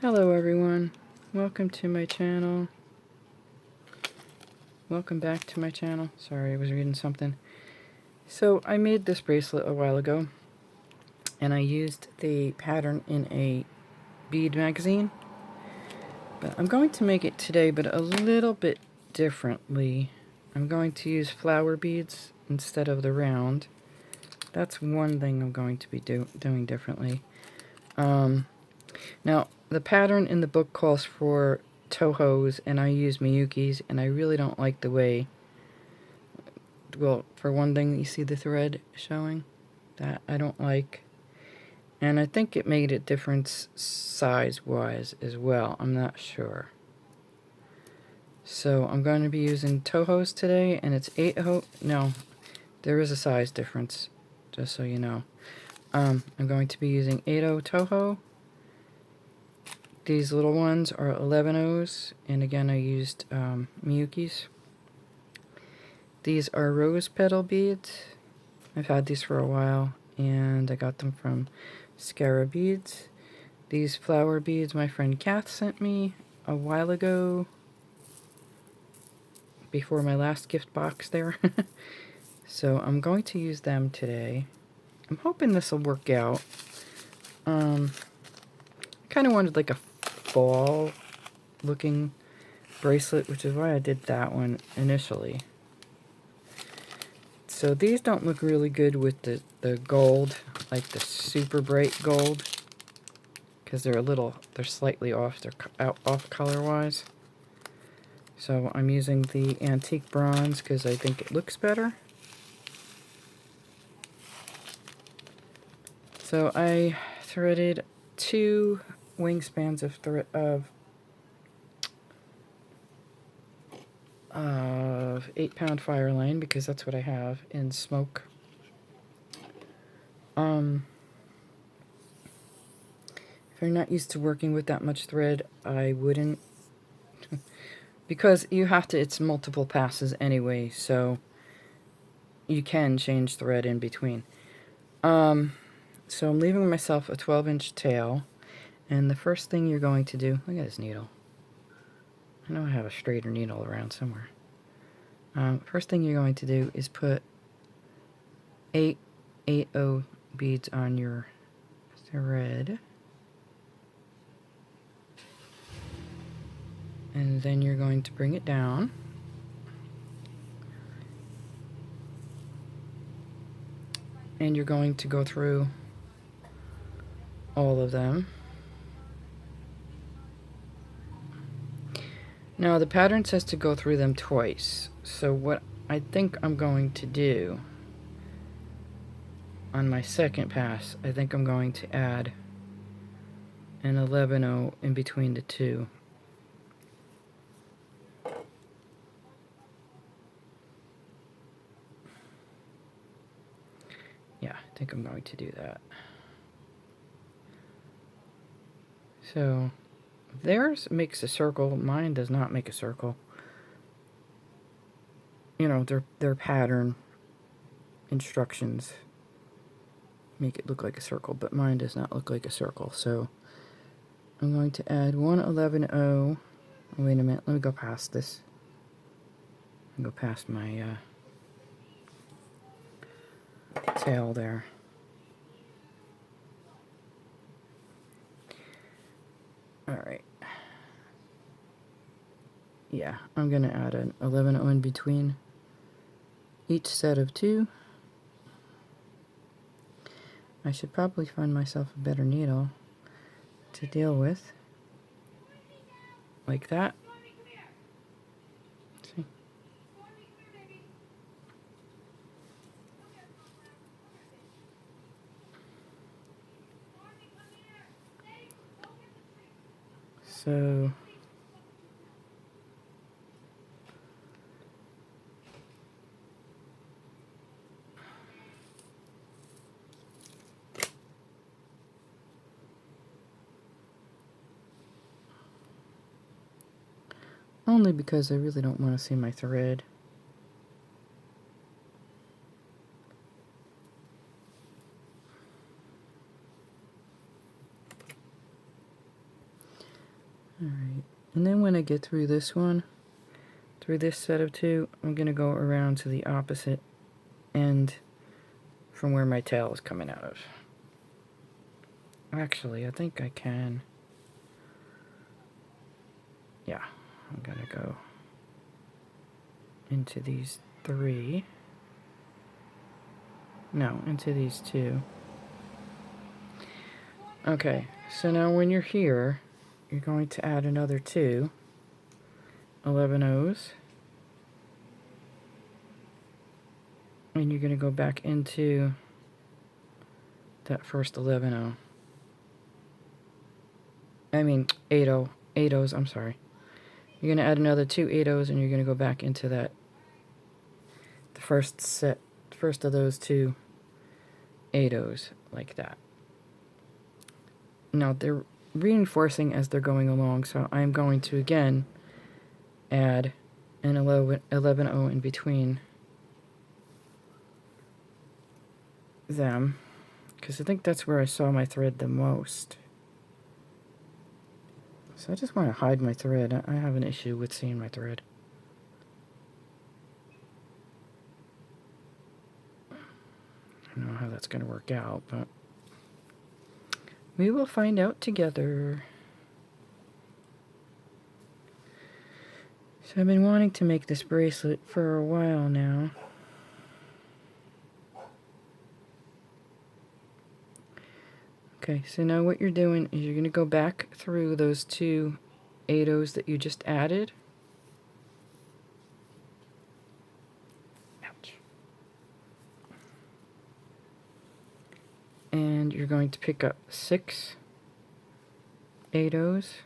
Hello everyone, welcome to my channel. Welcome back to my channel. Sorry, I was reading something. So I made this bracelet a while ago and I used the pattern in a bead magazine. But I'm going to make it today, but a little bit differently. I'm going to use flower beads instead of the round. That's one thing I'm going to be doing differently. Now, the pattern in the book calls for Tohos, and I use Miyukis, and I really don't like the way, well, for one thing, you see the thread showing? That I don't like. And I think it made a difference size-wise as well. I'm not sure. So I'm going to be using Tohos today, and it's 8 no, there is a size difference, just so you know. I'm going to be using 8 Toho. These little ones are 11 O's, and again I used Miyuki's. These are rose petal beads. I've had these for a while, and I got them from Scarab Beads. These flower beads my friend Kath sent me a while ago, before my last gift box there. So I'm going to use them today. I'm hoping this will work out. I kind of wanted like a fall looking bracelet, which is why I did that one initially. So these don't look really good with the gold, like the super bright gold, because they're slightly off, off color wise. So I'm using the antique bronze because I think it looks better. So I threaded 2 wingspans of 8-pound fire line, because that's what I have in smoke. If you're not used to working with that much thread, I wouldn't, because you have to, it's multiple passes anyway, so you can change thread in between. So I'm leaving myself a 12-inch tail, and the first thing you're going to do, look at this needle. I know I have a straighter needle around somewhere. First thing you're going to do is put 8 8/0 beads on your thread. And then you're going to bring it down. And you're going to go through all of them. Now the pattern says to go through them twice. So what I think I'm going to do on my second pass, I think I'm going to add an 11/0 in between the two. Yeah, I think I'm going to do that. So theirs makes a circle, mine does not make a circle. You know, their pattern instructions make it look like a circle, but mine does not look like a circle. So I'm going to add one 11/0. Wait a minute, let me go past this. Go past my tail there. Alright. Yeah, I'm going to add an 11/0 in between each set of 2. I should probably find myself a better needle to deal with. Like that. See? So only because I really don't want to see my thread. Alright, and then when I get through this one, through this set of two, I'm going to go around to the opposite end from where my tail is coming out of. Actually, I think I can. Yeah, I'm going to go into these three. No, into these two. Okay, so now when you're here, you're going to add another 2 11 O's. And you're going to go back into that first 11 O. I mean, 8 O. 8 O's, I'm sorry. You're going to add another 2 8 O's and you're going to go back into that, the first of those 2 8 O's, like that. Now, they're reinforcing as they're going along, so I'm going to again add an 11 O in between them, because I think that's where I saw my thread the most. So I just want to hide my thread. I have an issue with seeing my thread. I don't know how that's going to work out, but we will find out together. So I've been wanting to make this bracelet for a while now. Okay, so now what you're doing is you're going to go back through those 2 8 O's that you just added. Ouch. And you're going to pick up 6 8 O's.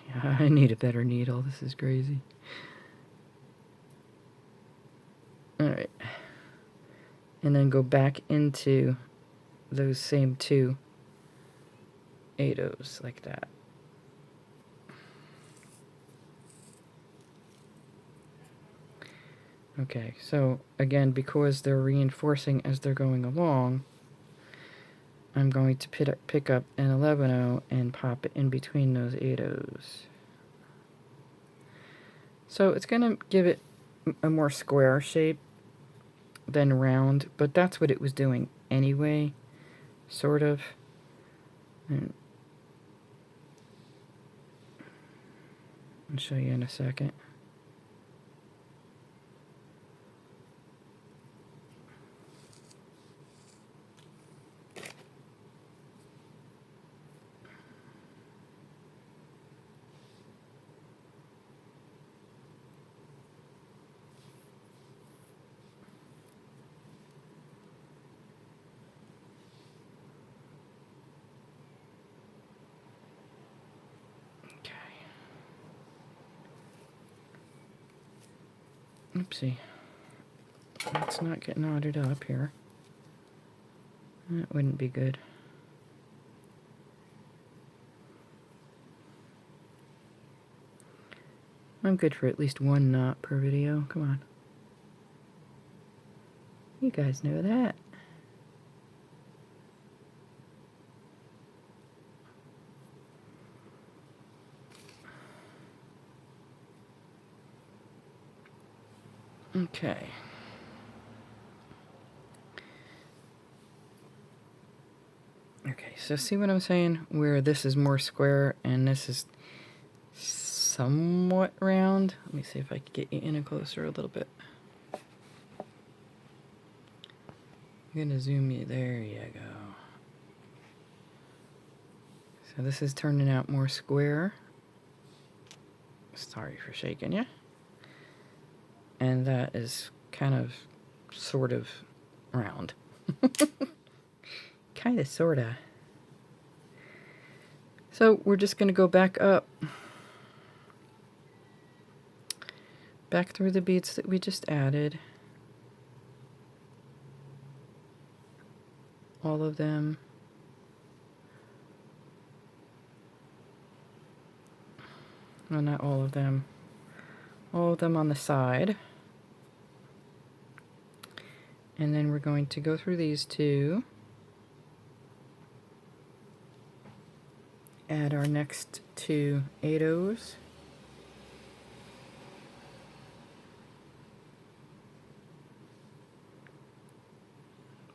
Yeah, I need a better needle. This is crazy. Alright. And then go back into those same 2 8 O's like that. Okay, so again, because they're reinforcing as they're going along, I'm going to pick up an 11 O and pop it in between those 8 O's. So it's going to give it a more square shape than round, but that's what it was doing anyway, sort of. And I'll show you in a second. Oopsie. Let's not get knotted up here. That wouldn't be good. I'm good for at least 1 knot per video. Come on. You guys know that. Okay. Okay, so see what I'm saying? Where this is more square and this is somewhat round. Let me see if I can get you in closer a little bit. I'm gonna zoom you. There you go. So this is turning out more square. Sorry for shaking you. And that is kind of, sort of round. Kind of, sort of. So we're just going to go back up. Back through the beads that we just added. All of them. Well, not all of them. All of them on the side. And then we're going to go through these 2. add our next two 8/0s.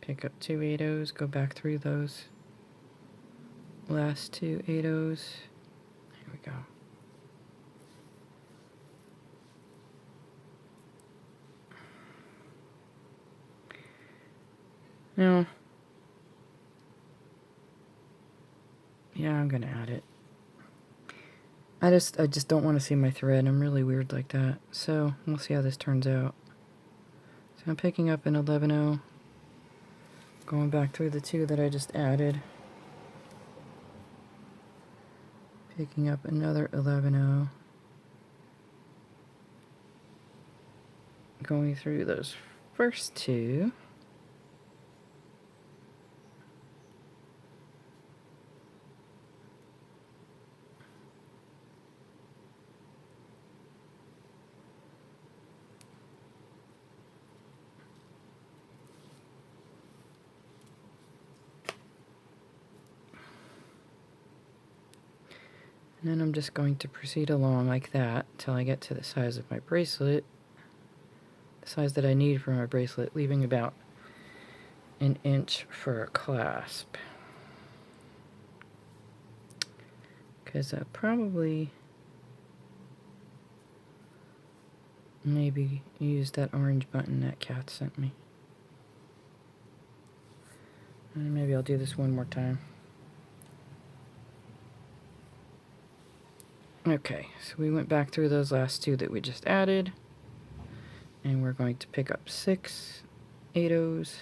Pick up two 8/0s, go back through those last two 8/0s. Here we go. Now, yeah, I'm gonna add it. I just don't want to see my thread. I'm really weird like that. So we'll see how this turns out. So I'm picking up an 11/0, going back through the two that I just added, picking up another 11/0, going through those first two. And then I'm just going to proceed along like that till I get to the size of my bracelet, the size that I need for my bracelet, leaving about an inch for a clasp. Because I probably maybe use that orange button that Kat sent me. And maybe I'll do this one more time. Okay, so we went back through those last two that we just added, and we're going to pick up 6 8/0s.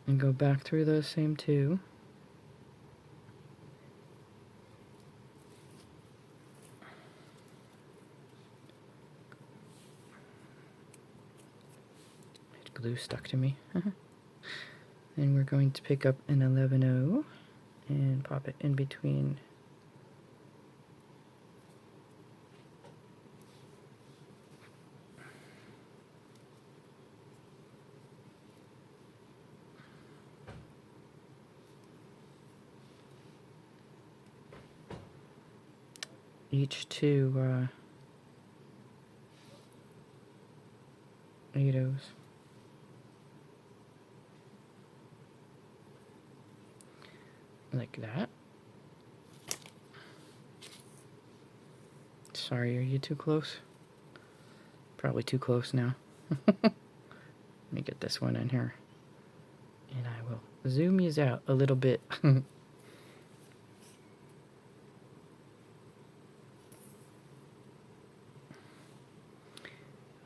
And go back through those same two. Glue stuck to me. Then we're going to pick up an 11/0 and pop it in between each two 8/0s. Like that. Sorry, are you too close? Probably too close now. Let me get this one in here. And I will zoom these out a little bit.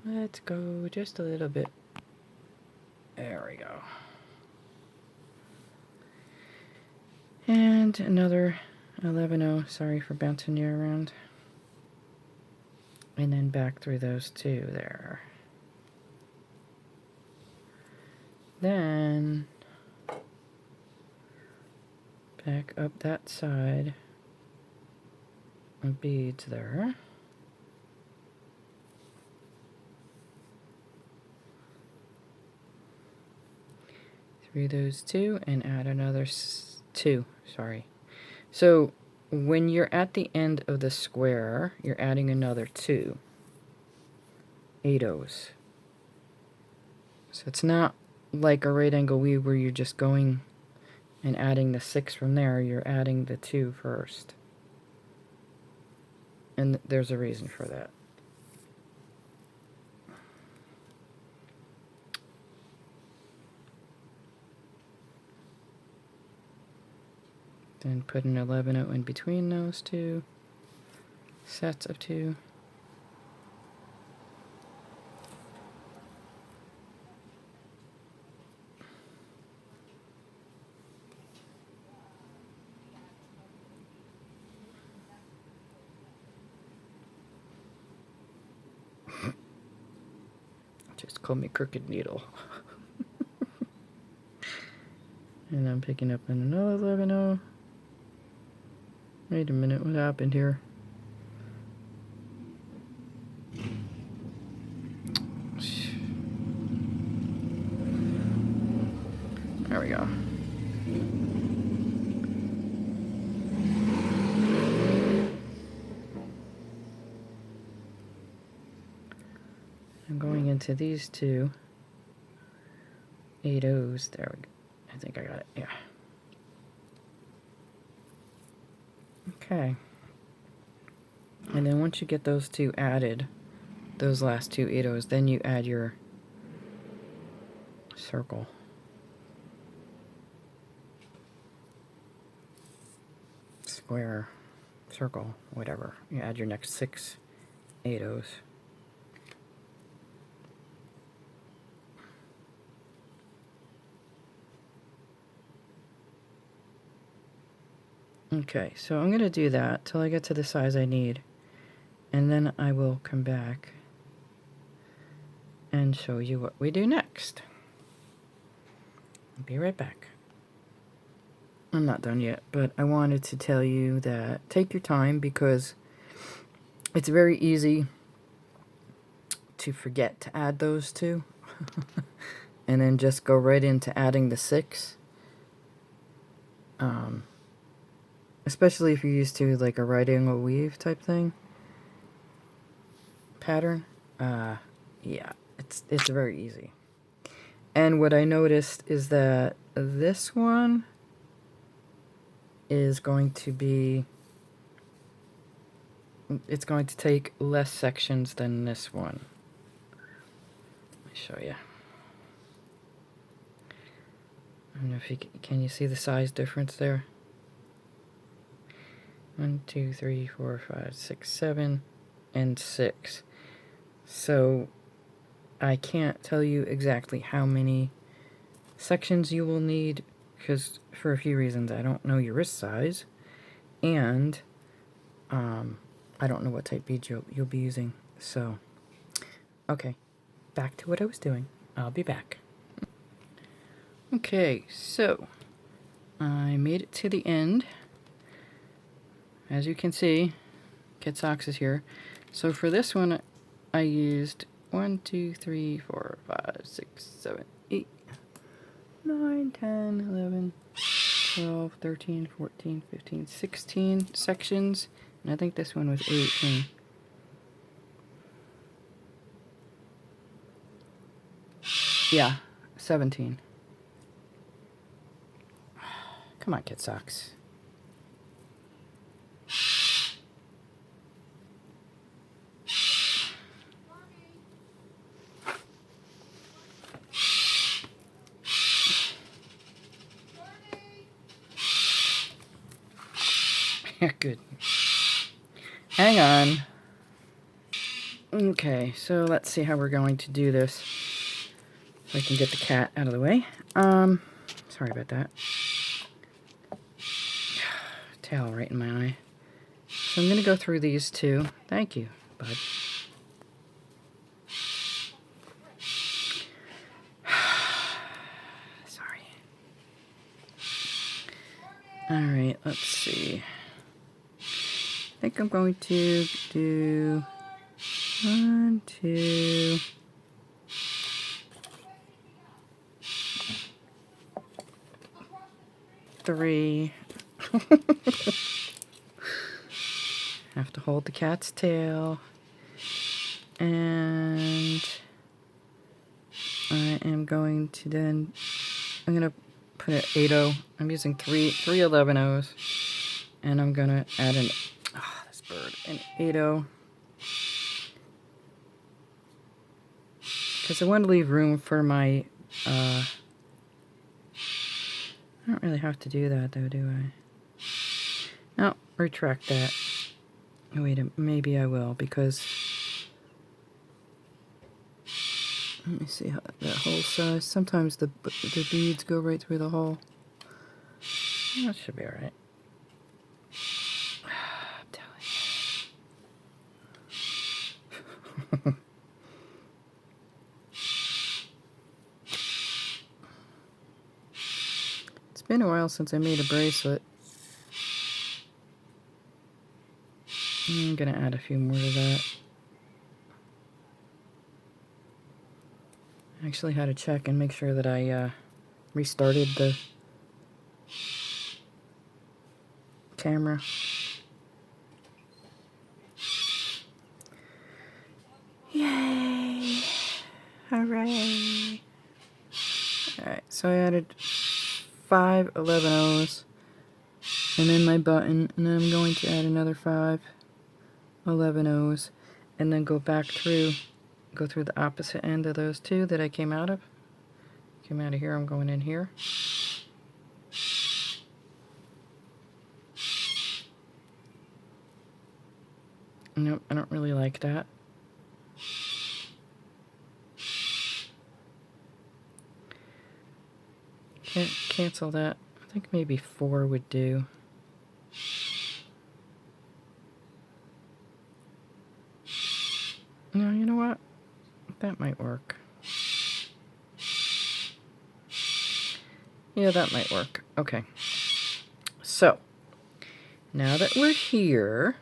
Let's go just a little bit. There we go. And another 11/0. Sorry for bouncing you around. And then back through those two there. Then back up that side of beads there. Through those two and add another two. Sorry. So when you're at the end of the square, you're adding another 2 8/0s. So it's not like a right angle weave where you're just going and adding the 6 from there. You're adding the 2 first. And there's a reason for that. Then put an 11/0 in between those two sets of 2. Just call me Crooked Needle. And I'm picking up another 11/0. Wait a minute, what happened here? There we go. I'm going into these two 8/0s. There we go. I think I got it. Yeah. Okay. And then once you get those two added, those last two 8/0s, then you add your circle. Square, circle, whatever. You add your next 6 8/0s. Okay, so I'm going to do that till I get to the size I need. And then I will come back and show you what we do next. I'll be right back. I'm not done yet, but I wanted to tell you that take your time because it's very easy to forget to add those two and then just go right into adding the 6. Especially if you're used to like a right angle weave type thing pattern. Yeah, it's very easy. And what I noticed is that this one is going to be, it's going to take less sections than this one. Let me show you. I don't know if you can you see the size difference there? 1, 2, 3, 4, 5, 6, 7, and 6. So I can't tell you exactly how many sections you will need because for a few reasons I don't know your wrist size, and I don't know what type beads you'll be using. So okay, back to what I was doing. I'll be back. Okay, so I made it to the end. As you can see, Kit Socks is here. So for this one, I used 1, 2, 3, 4, 5, 6, 7, 8, 9, 10, 11, 12, 13, 14, 15, 16 sections. And I think this one was 18. Yeah, 17. Come on, Kit Socks. Good. Hang on. Okay, so let's see how we're going to do this. So I can get the cat out of the way. Sorry about that. Tail right in my eye. So I'm going to go through these two. Thank you, bud. Sorry. Alright, let's see. I think I'm going to do 1, 2, 3. Have to hold the cat's tail. And I am going to then, I'm going to put an 8/0. I'm using three 11/0s. And I'm going to add an, this bird, an 8/0. Because I want to leave room for my, I don't really have to do that though, do I? No, retract that. Wait, maybe I will, because let me see how that hole size. Sometimes the beads go right through the hole. That should be alright. I'm telling you. It's been a while since I made a bracelet. I'm gonna add a few more to that. I actually had to check and make sure that I restarted the camera. Yay! Hooray! Alright, so I added 5 11-0s and then my button, and then I'm going to add another 5 11-0s and then go through the opposite end of those two that I came out of. Came out of here, I'm going in here. Nope, I don't really like that. Can't cancel that. I think maybe 4 would do. No, you know what? That might work. Yeah, that might work. Okay. So, now that we're here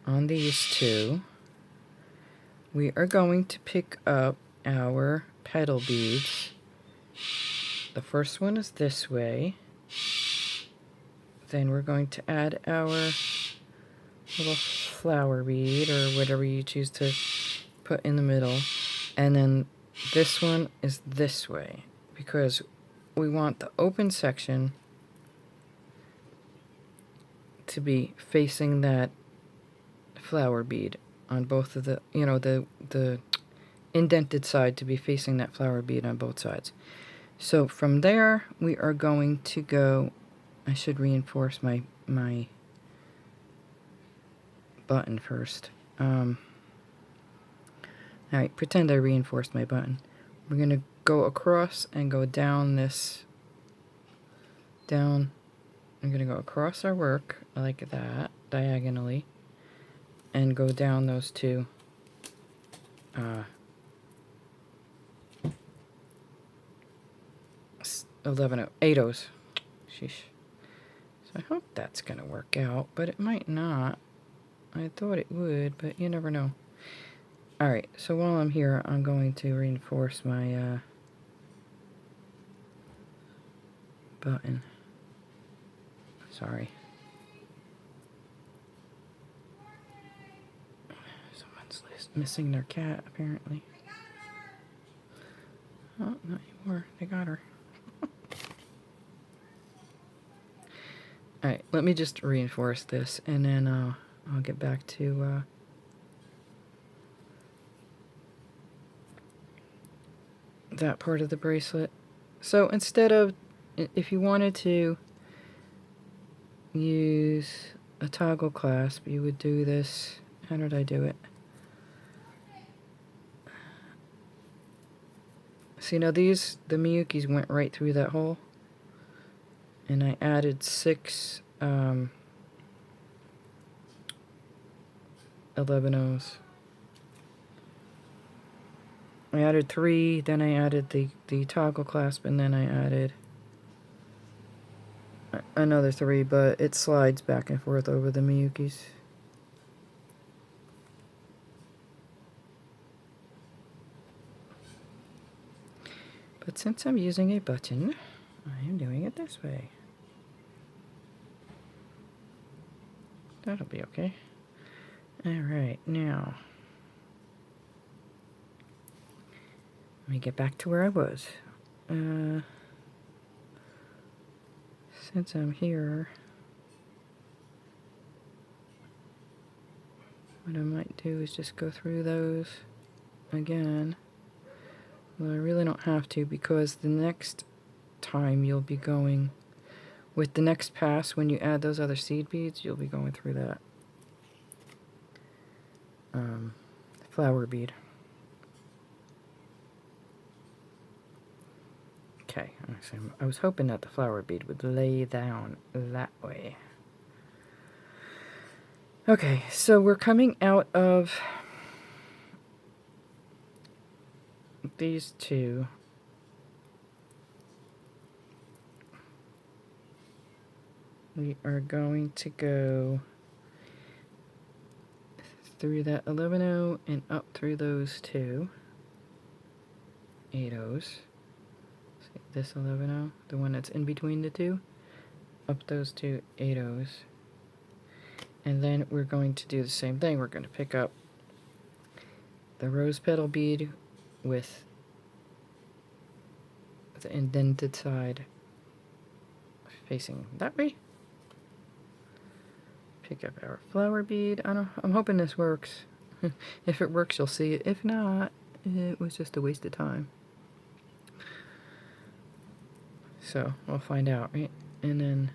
on these two, we are going to pick up our petal beads. The first one is this way. Then we're going to add our little flower bead or whatever you choose to put in the middle. And then this one is this way because we want the open section to be facing that flower bead on both of the, the indented side to be facing that flower bead on both sides. So from there, we are going to go, I should reinforce my button first. Alright, pretend I reinforced my button. We're going to go across and go down this, down. I'm going to go across our work like that, diagonally, and go down those two 8-0s. Sheesh. So I hope that's going to work out, but it might not. I thought it would, but you never know. Alright, so while I'm here, I'm going to reinforce my button. Sorry. Someone's missing their cat, apparently. Oh, not anymore. They got her. Alright, let me just reinforce this, and then I'll get back to that part of the bracelet. So instead of, if you wanted to use a toggle clasp, you would do this. How did I do it? See, now these, the Miyukis went right through that hole. And I added 6 11-0s. I added 3, then I added the toggle clasp, and then I added another 3, but it slides back and forth over the Miyukis. But since I'm using a button, I am doing it this way. That'll be okay. Alright, now let me get back to where I was. Since I'm here, what I might do is just go through those again. Well, I really don't have to, because the next time you'll be going with the next pass, when you add those other seed beads, you'll be going through that flower bead. Okay, I was hoping that the flower bead would lay down that way. Okay, so we're coming out of these two. We are going to go through that 11-0 and up through those two 8-0s. So this 11-0, the one that's in between the two, up those two 8-0s. And then we're going to do the same thing. We're going to pick up the rose petal bead with the indented side facing that way. Pick up our flower bead. I'm hoping this works. If it works, you'll see it. If not, it was just a waste of time. So we'll find out, right? And then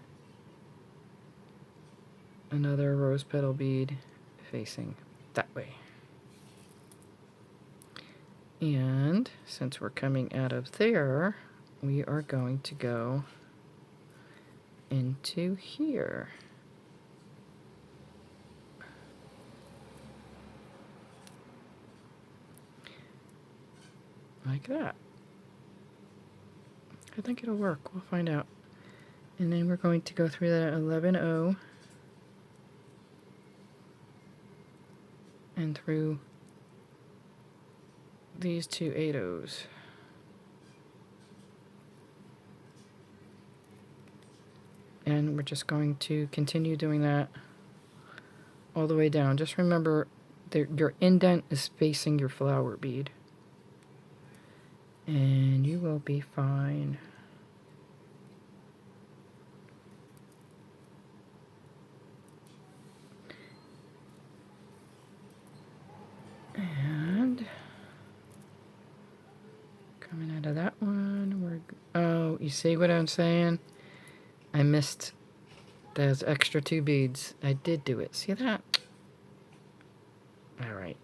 another rose petal bead facing that way. And since we're coming out of there, we are going to go into here. Like that. I think it'll work. We'll find out. And then we're going to go through that 11-0 and through these two 8-0s. And we're just going to continue doing that all the way down. Just remember that your indent is facing your flower bead. And you will be fine. And coming out of that one, oh, you see what I'm saying? I missed those extra 2 beads. I did do it. See that? All right.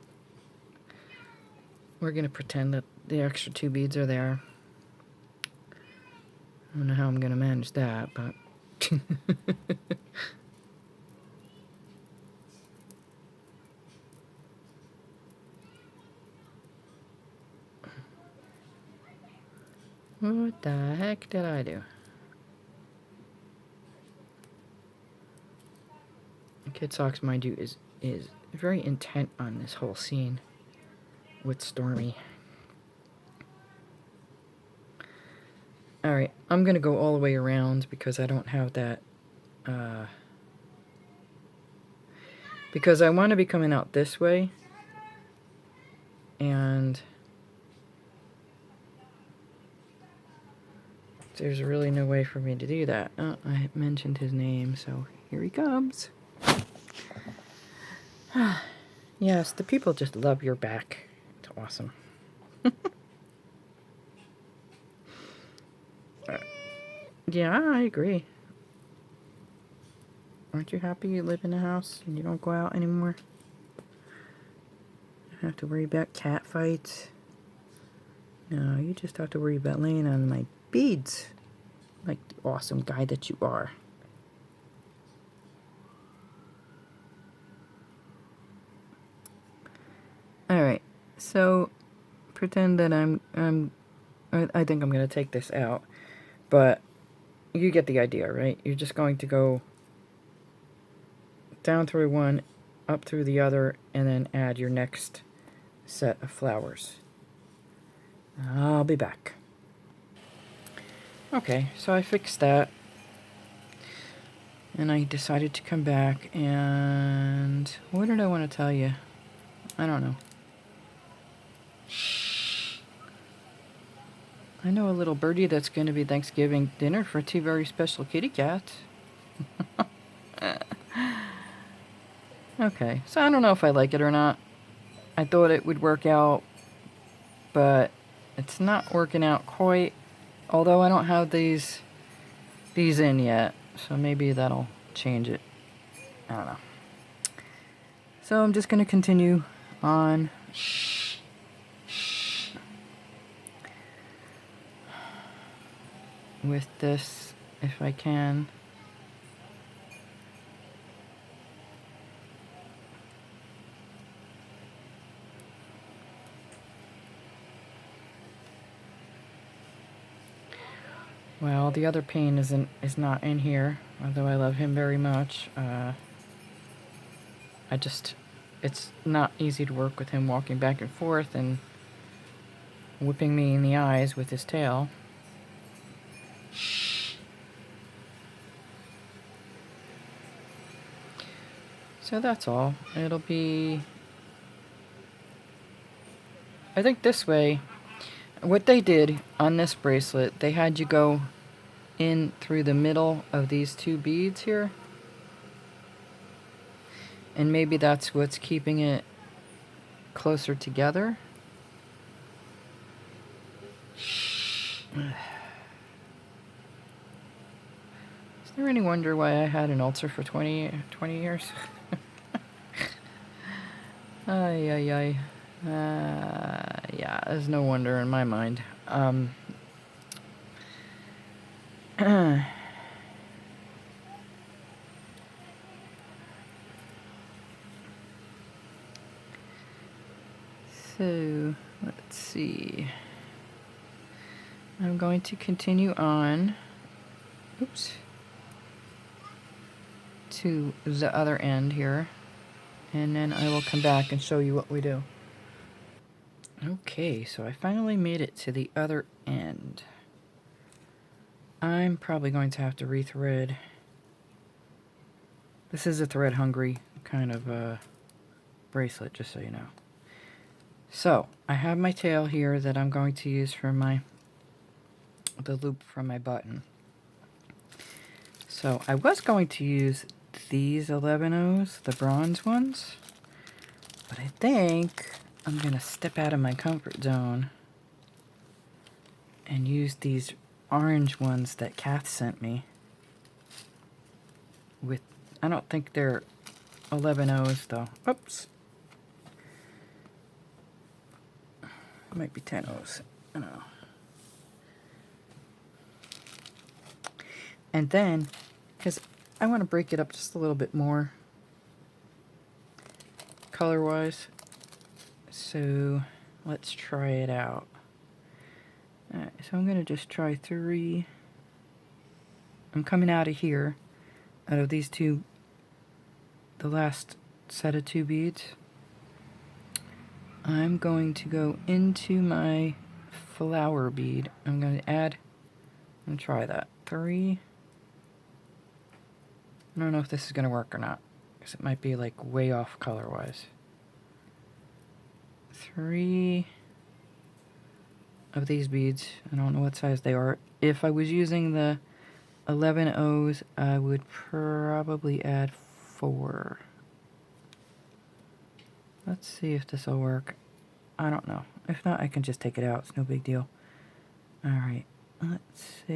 We're going to pretend that the extra 2 beads are there. I don't know how I'm going to manage that, but... What the heck did I do? Kid Socks, mind you, is very intent on this whole scene with Stormy. Alright, I'm going to go all the way around because I don't have that... because I want to be coming out this way. And... there's really no way for me to do that. Oh, I mentioned his name, so here he comes. Yes, the people just love your back. It's awesome. Yeah, I agree. Aren't you happy you live in a house and you don't go out anymore? You don't have to worry about cat fights. No, you just have to worry about laying on my beads. Like the awesome guy that you are. Alright, so pretend that I think I'm going to take this out, but you get the idea, right? You're just going to go down through one, up through the other, and then add your next set of flowers. I'll be back. Okay, so I fixed that. And I decided to come back and... what did I want to tell you? I don't know. I know a little birdie that's going to be Thanksgiving dinner for 2 very special kitty cats. Okay, so I don't know if I like it or not. I thought it would work out, but it's not working out quite. Although I don't have these in yet, so maybe that'll change it. I don't know. So I'm just going to continue on. With this, if I can. Well, the other pain is not in here, although I love him very much. It's not easy to work with him walking back and forth and whipping me in the eyes with his tail. So that's all. It'll be, I think this way, what they did on this bracelet, they had you go in through the middle of these two beads here. And maybe that's what's keeping it closer together. Is there any wonder why I had an ulcer for 20 years? Ay, ay, ay. Yeah, there's no wonder in my mind. So, let's see. I'm going to continue on, oops, to the other end here, and then I will come back and show you what we do. Okay, so I finally made it to the other end. I'm probably going to have to rethread. This is a thread hungry kind of bracelet, just so you know. So I have my tail here that I'm going to use for the loop from my button. So I was going to use these 11-O's, the bronze ones, but I think I'm gonna step out of my comfort zone and use these orange ones that Kath sent me. With, I don't think they're 11-O's though. Oops. It might be 10-O's. I don't know. And then, because I want to break it up just a little bit more color-wise. So let's try it out. Alright, so I'm going to just try 3. I'm coming out of here, out of these two, the last set of 2 beads. I'm going to go into my flower bead. I'm going to add, I'm going to try that. 3. I don't know if this is going to work or not, because it might be like way off color-wise. 3 of these beads. I don't know what size they are. If I was using the 11-O's, I would probably add 4. Let's see if this will work. I don't know. If not, I can just take it out. It's no big deal. Alright, let's see.